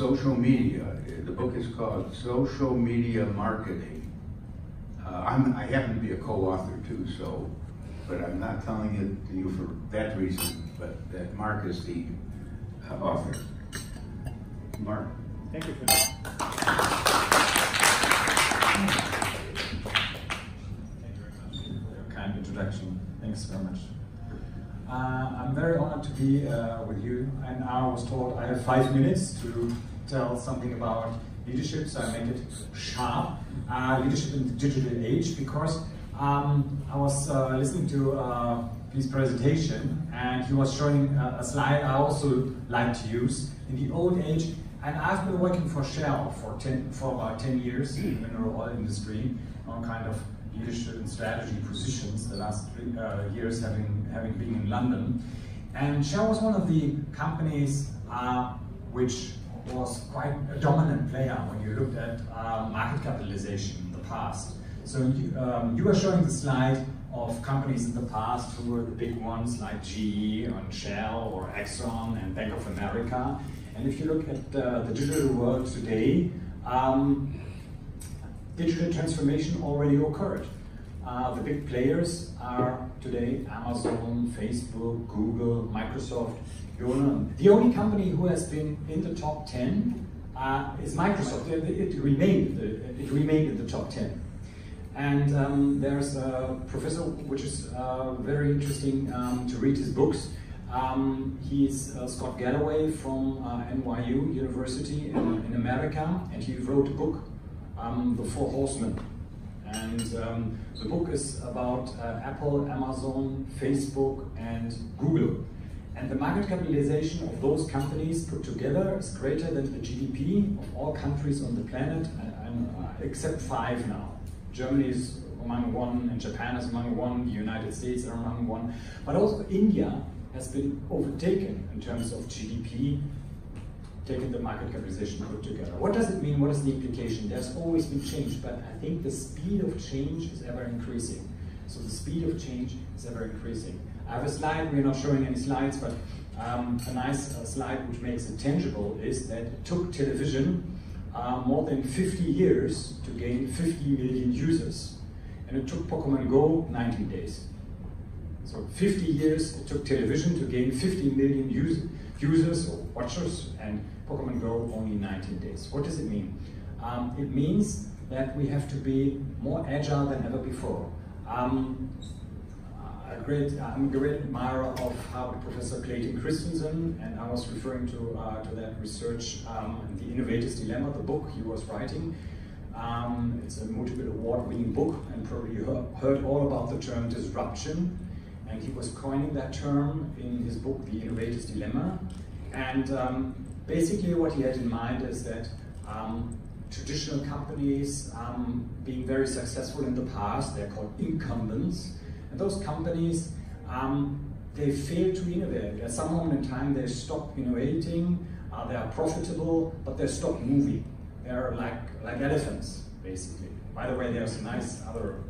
social media. The book is called Social Media Marketing. I happen to be a co-author too, so, but I'm not telling it to you for that reason, but that Marc is the author. Marc. Thank you for that. Thank you very much for your kind introduction. Thanks very much. I'm very honored to be with you, and I was told I have 5 minutes to tell something about leadership, so I make it sharp. Leadership in the digital age, because I was listening to his presentation, and he was showing a slide I also like to use. In the old age, and I've been working for Shell for about 10 years in the mineral oil industry on kind of leadership and strategy positions, the last 3 years having been in London. And Shell was one of the companies which was quite a dominant player when you looked at market capitalization in the past. So you were showing the slide of companies in the past who were the big ones like GE and Shell or Exxon and Bank of America. And if you look at the digital world today, digital transformation already occurred. The big players are today Amazon, Facebook, Google, Microsoft. The only company who has been in the top 10 is Microsoft. It remained in the top 10. And there's a professor, which is very interesting to read his books. He's Scott Galloway from NYU University in America, and he wrote a book, The Four Horsemen. And the book is about Apple, Amazon, Facebook, and Google. And the market capitalization of those companies put together is greater than the GDP of all countries on the planet, except 5 now. Germany is among 1, and Japan is among 1, the United States are among 1. But also India has been overtaken in terms of GDP, taking the market capitalization put together. What does it mean? What is the implication? There's always been change, but I think the speed of change is ever increasing. So the speed of change is ever increasing. I have a slide, we're not showing any slides, but a nice slide which makes it tangible is that it took television more than 50 years to gain 50 million users. And it took Pokemon Go 19 days. So 50 years it took television to gain 50 million users or watchers, and Pokemon Go only 19 days. What does it mean? It means that we have to be more agile than ever before. I'm a great admirer of how Professor Clayton Christensen, and I was referring to that research, The Innovator's Dilemma, the book he was writing. It's a multiple award-winning book, and probably you heard all about the term disruption. And he was coining that term in his book, The Innovator's Dilemma. And basically what he had in mind is that traditional companies being very successful in the past, they're called incumbents. And those companies, they fail to innovate. At some moment in time, they stop innovating, they are profitable, but they stop moving. They're like elephants, basically. By the way, there's a nice other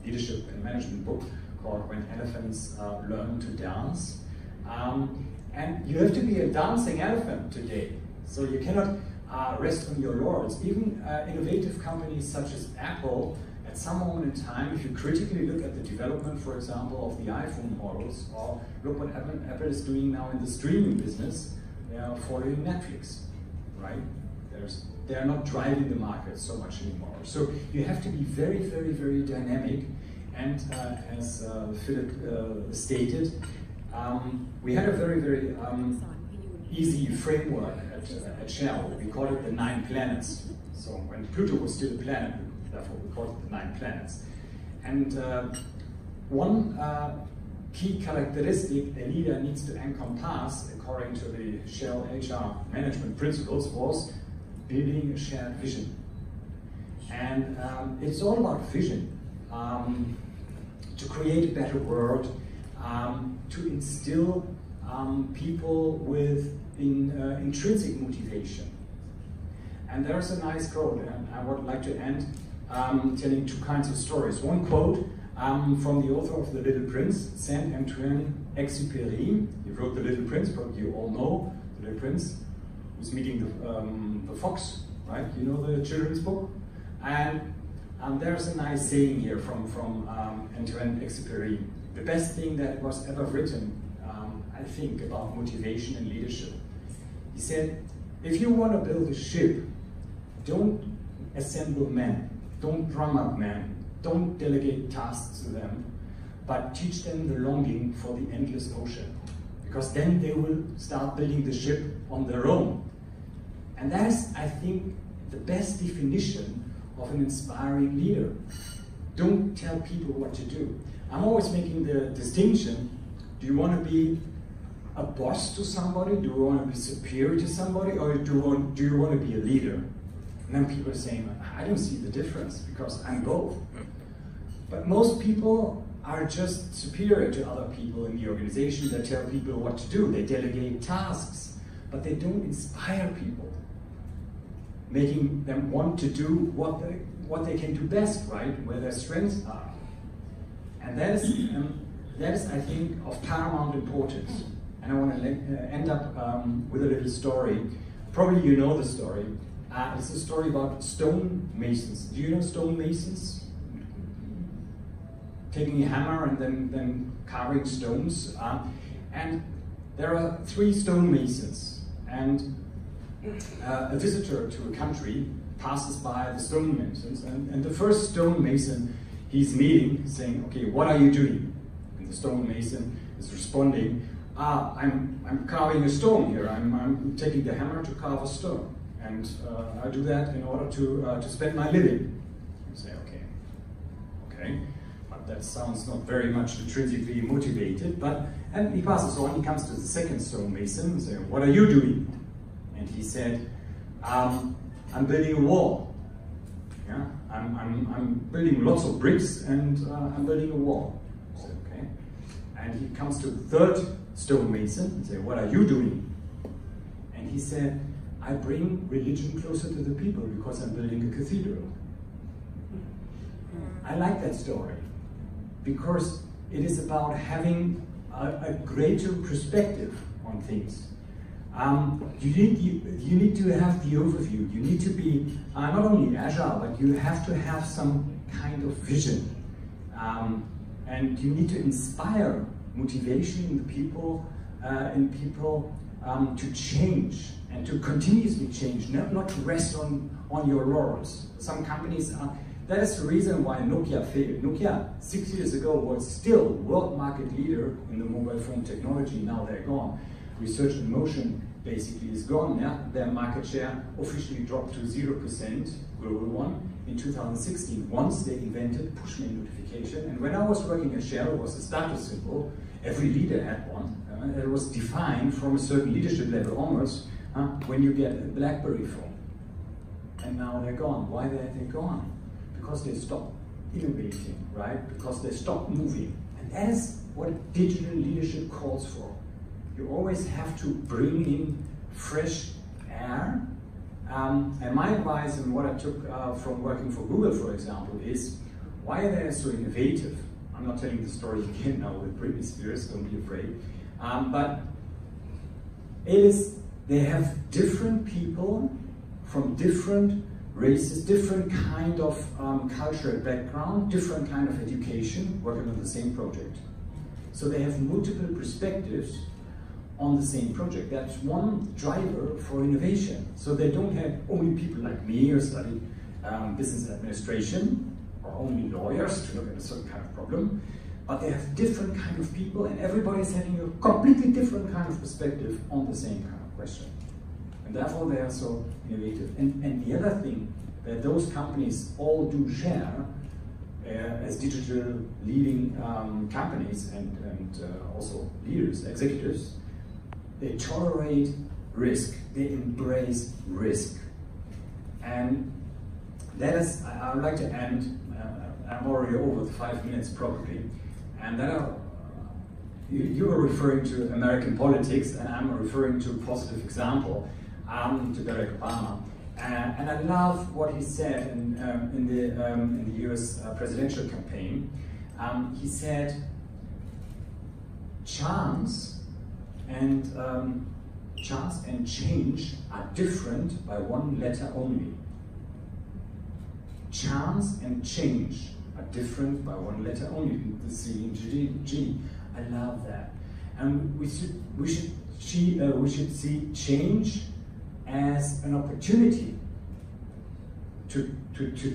leadership and management book called When Elephants Learn to Dance. And you have to be a dancing elephant today. So you cannot rest on your laurels. Even innovative companies such as Apple, at some moment in time, if you critically look at the development, for example, of the iPhone models, or look what Apple is doing now in the streaming business, they are following Netflix, right? They are not driving the market so much anymore. So you have to be very, very, very dynamic. And as Philip stated, we had a very, very easy framework at Shell. We called it the 9 planets. So when Pluto was still a planet, therefore we called it the 9 planets. And one key characteristic a leader needs to encompass, according to the Shell HR management principles, was building a shared vision. And it's all about vision. To create a better world, to instill people with intrinsic motivation. And there's a nice quote, and I would like to end telling 2 kinds of stories. One quote from the author of The Little Prince, Saint-Antoine Exupéry. He wrote The Little Prince, probably you all know The Little Prince. was meeting the fox, right? You know the children's book? And there's a nice saying here from Antoine Exupéry. The best thing that was ever written, I think, about motivation and leadership. He said, if you want to build a ship, don't assemble men, don't drum up men, don't delegate tasks to them, but teach them the longing for the endless ocean. Because then they will start building the ship on their own. And that is, I think, the best definition of an inspiring leader. Don't tell people what to do. I'm always making the distinction, do you want to be a boss to somebody? Do you want to be superior to somebody? Or do you want to be a leader? And then people are saying, I don't see the difference because I'm both. But most people are just superior to other people in the organization. They tell people what to do. They delegate tasks, but they don't inspire people, making them want to do what they can do best, right? Where their strengths are. And that is, I think, of paramount importance. And I want to end up with a little story. Probably you know the story. It's a story about stone masons. Do you know stone masons? Taking a hammer and then carving stones. And there are 3 stone masons. And a visitor to a country passes by the stone masons. And the first stone mason he's meeting saying, okay, what are you doing? And the stone mason is responding, I'm carving a stone here. I'm taking the hammer to carve a stone. And I do that in order to spend my living. You say, okay. But that sounds not very much intrinsically motivated. And he passes on, he comes to the second stone mason and says, what are you doing? And he said, I'm building a wall. Yeah? I'm building lots of bricks and I'm building a wall. I said, okay. And he comes to the third stone mason and said, what are you doing? And he said, I bring religion closer to the people because I'm building a cathedral. I like that story because it is about having a greater perspective on things. You need to have the overview. You need to be not only agile, but you have to have some kind of vision. And you need to inspire motivation in the people, to change and to continuously change, not to rest on your laurels. Some companies are, that is the reason why Nokia failed. Nokia 6 years ago was still world market leader in the mobile phone technology. Now they're gone. Research in motion basically is gone. Yeah? Their market share officially dropped to 0%, global one, in 2016, once they invented push mail notification. And when I was working at Shell, it was a status symbol. Every leader had one. It was defined from a certain leadership level onwards when you get a BlackBerry phone. And now they're gone. Why are they gone? Because they stopped innovating, right? Because they stopped moving. And that is what digital leadership calls for. You always have to bring in fresh air. And my advice and what I took from working for Google, for example, is why are they so innovative? I'm not telling the story again now with Britney Spears, don't be afraid. But they have different people from different races, different kind of cultural background, different kind of education, working on the same project. So they have multiple perspectives on the same project. That's one driver for innovation. So they don't have only people like me who study business administration, or only lawyers to look at a certain kind of problem, but they have different kind of people and everybody's having a completely different kind of perspective on the same kind of question. And therefore they are so innovative. And the other thing that those companies all do share as digital leading companies and also leaders, executives, they tolerate risk, they embrace risk. And that is, I would like to end, I'm already over the 5 minutes probably, and then you are referring to American politics and I'm referring to a positive example, to Barack Obama. And I love what he said in the US presidential campaign. He said, chance and chance and change are different by one letter only. Chance and change are different by one letter only. The C and G. I love that. And we should see change as an opportunity to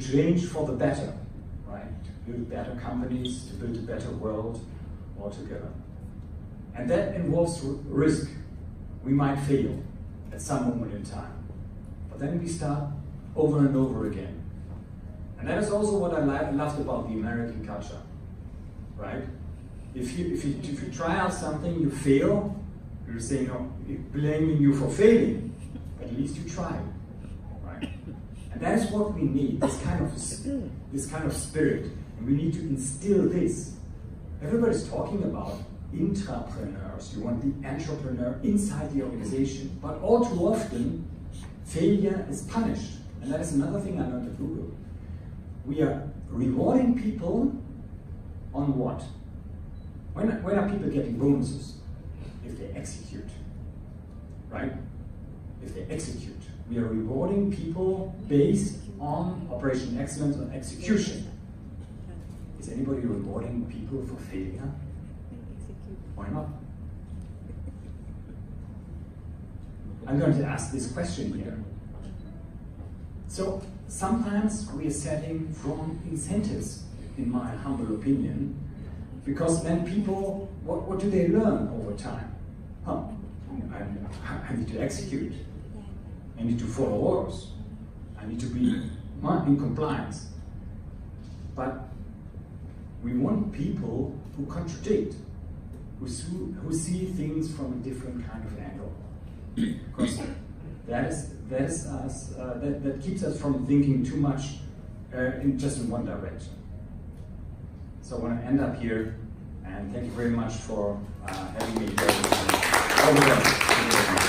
change for the better, right? To build better companies, to build a better world altogether. And that involves risk. We might fail at some moment in time, but then we start over and over again. And that is also what I loved about the American culture, right? If you try out something, you fail, you're saying, no, blaming you for failing, but at least you tried, right? And that is what we need, this kind of spirit, and we need to instill this. Everybody's talking about intrapreneurs. You want the entrepreneur inside the organization, but all too often, failure is punished. And that is another thing I learned at Google. We are rewarding people on what? When are people getting bonuses? If they execute, right? If they execute. We are rewarding people based on operational excellence and execution. Is anybody rewarding people for failure? Why not? I'm going to ask this question here. So sometimes we are setting wrong incentives, in my humble opinion, because then people, what do they learn over time? I need to execute. I need to follow orders. I need to be in compliance. But we want people who contradict, who see things from a different kind of angle, because that keeps us from thinking too much in one direction. So I want to end up here, and thank you very much for having me here. All the best.